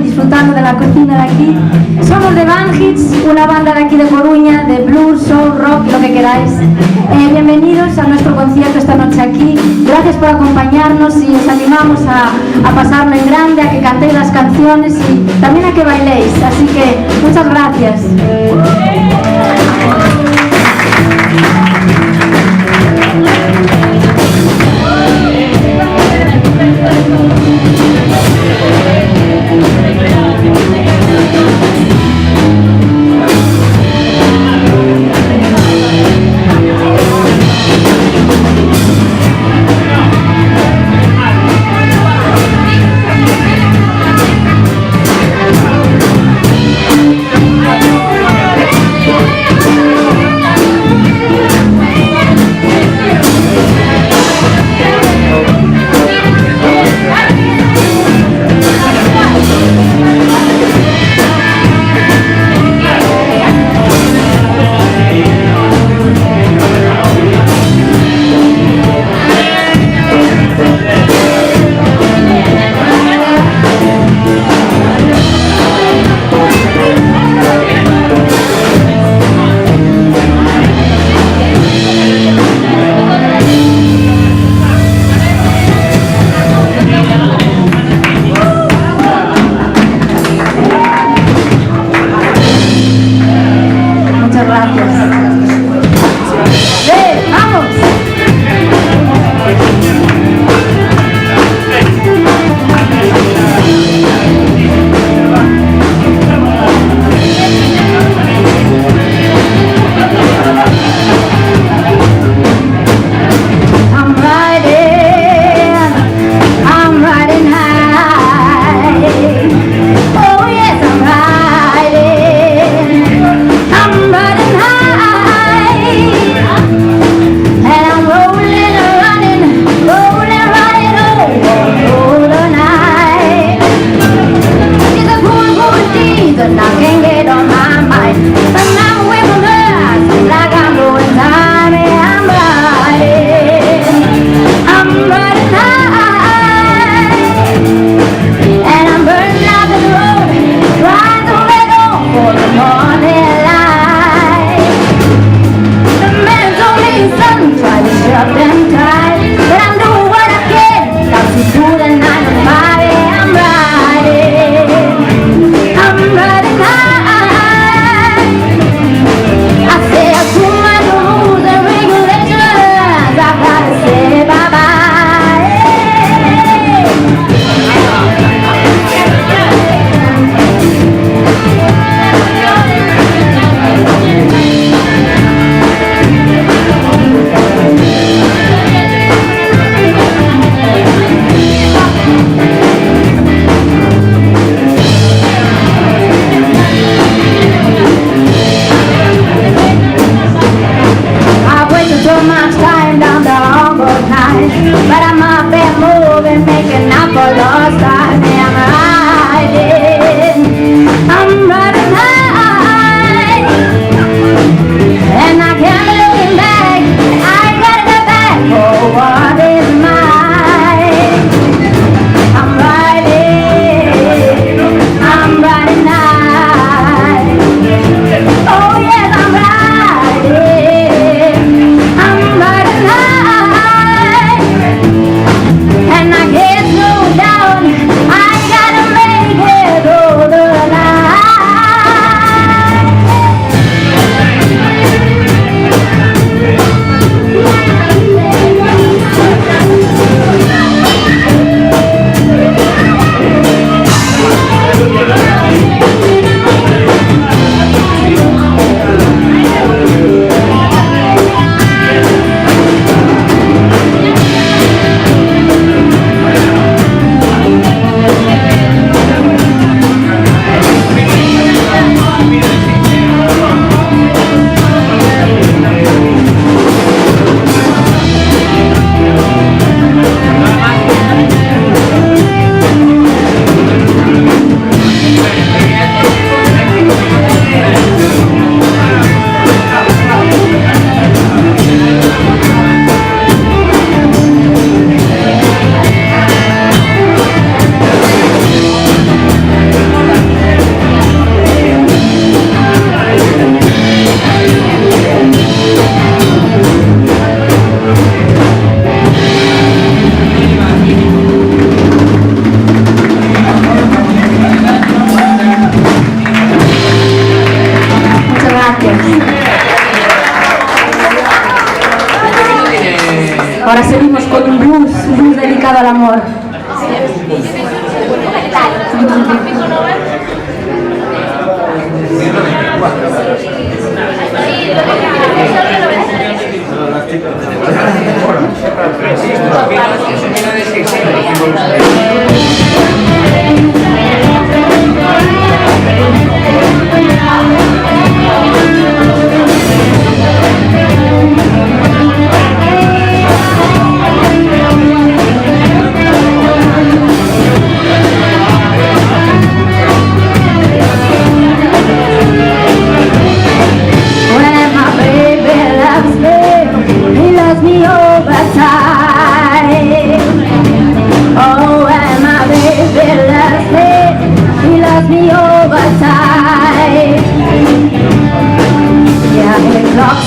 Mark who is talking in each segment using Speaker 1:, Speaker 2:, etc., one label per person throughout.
Speaker 1: y disfrutando de la cocina de aquí. Somos The Band Hits, una banda de aquí de Coruña, de blues, soul, rock, lo que queráis. Bienvenidos a nuestro concierto esta noche aquí. Gracias por acompañarnos y os animamos a pasarlo en grande, a que cantéis las canciones y también a que bailéis. Así que muchas gracias.
Speaker 2: And I get so down.
Speaker 1: Ahora seguimos con un blues dedicado al amor.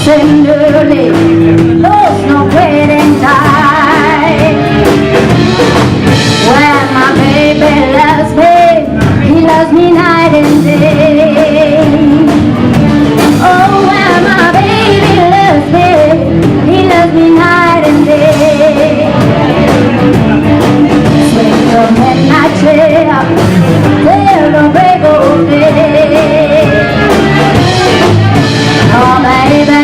Speaker 2: And early, those no waiting time. When my baby loves me, he loves me night and day. Oh, when my baby loves me, he loves me night and day. Swing the midnight trail till the break of day. Oh, baby.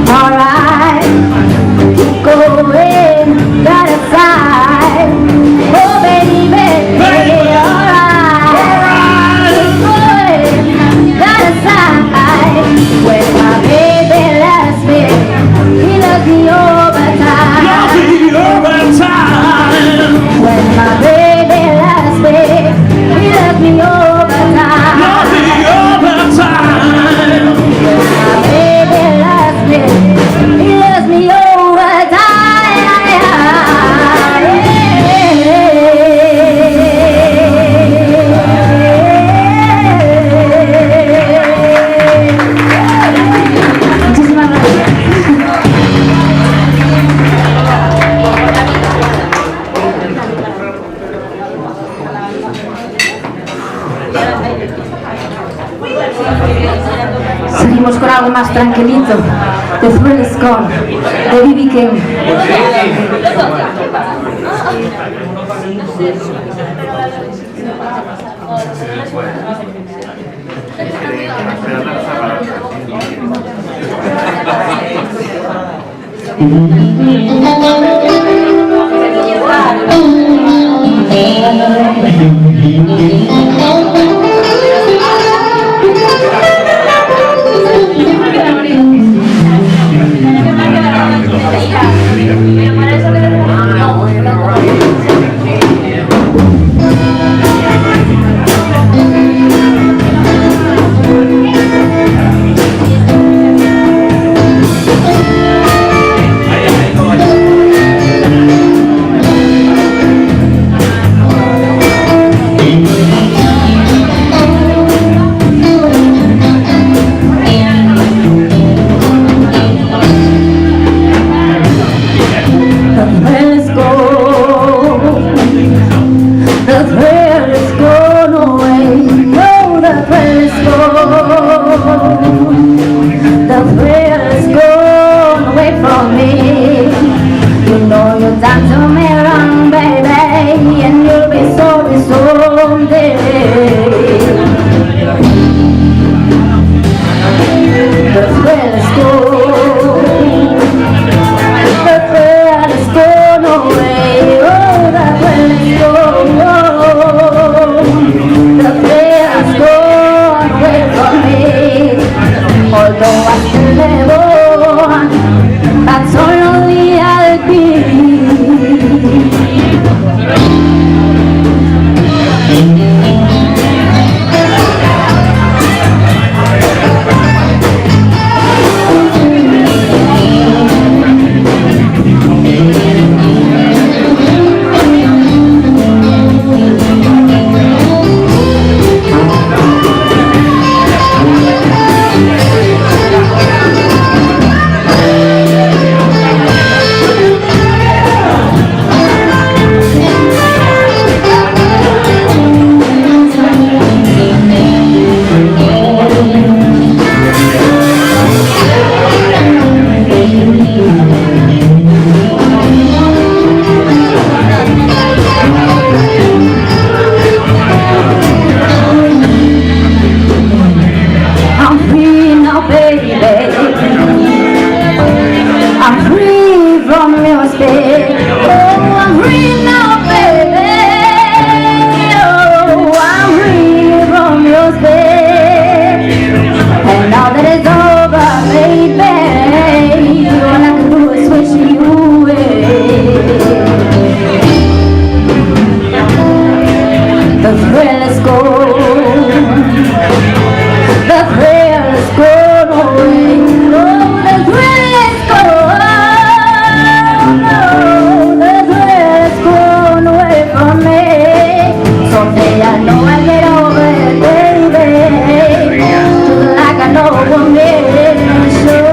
Speaker 2: Alright, keep going out of sight. Oh baby, alright, keep going out of sight. When my baby loves me, he loves me over time.
Speaker 1: Seguimos con algo más tranquilito. The Thrill Is Gone, de B.B. King.
Speaker 2: Oh, I'm free now, baby. Oh, I'm free from your spell. And now that it's over, baby, all I can do is wish you away. The thrill is gone. The thrill is gone away. Oh, the thrill is gone. Oh, the thrill is gone away from me. Someday I know I'll get over it, baby. Just like I know one day, sure.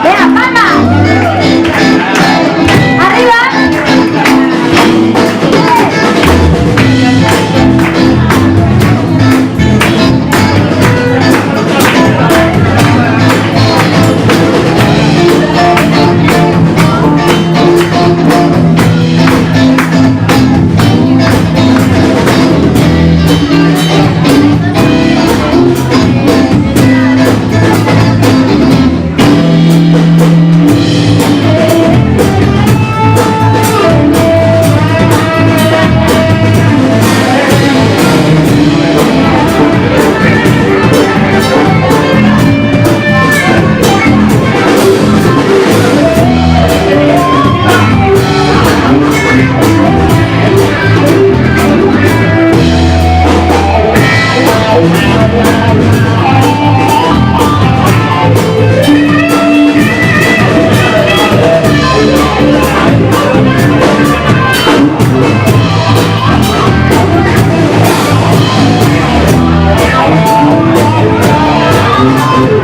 Speaker 2: Venga, palmas. Arriba.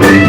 Speaker 3: Thank you.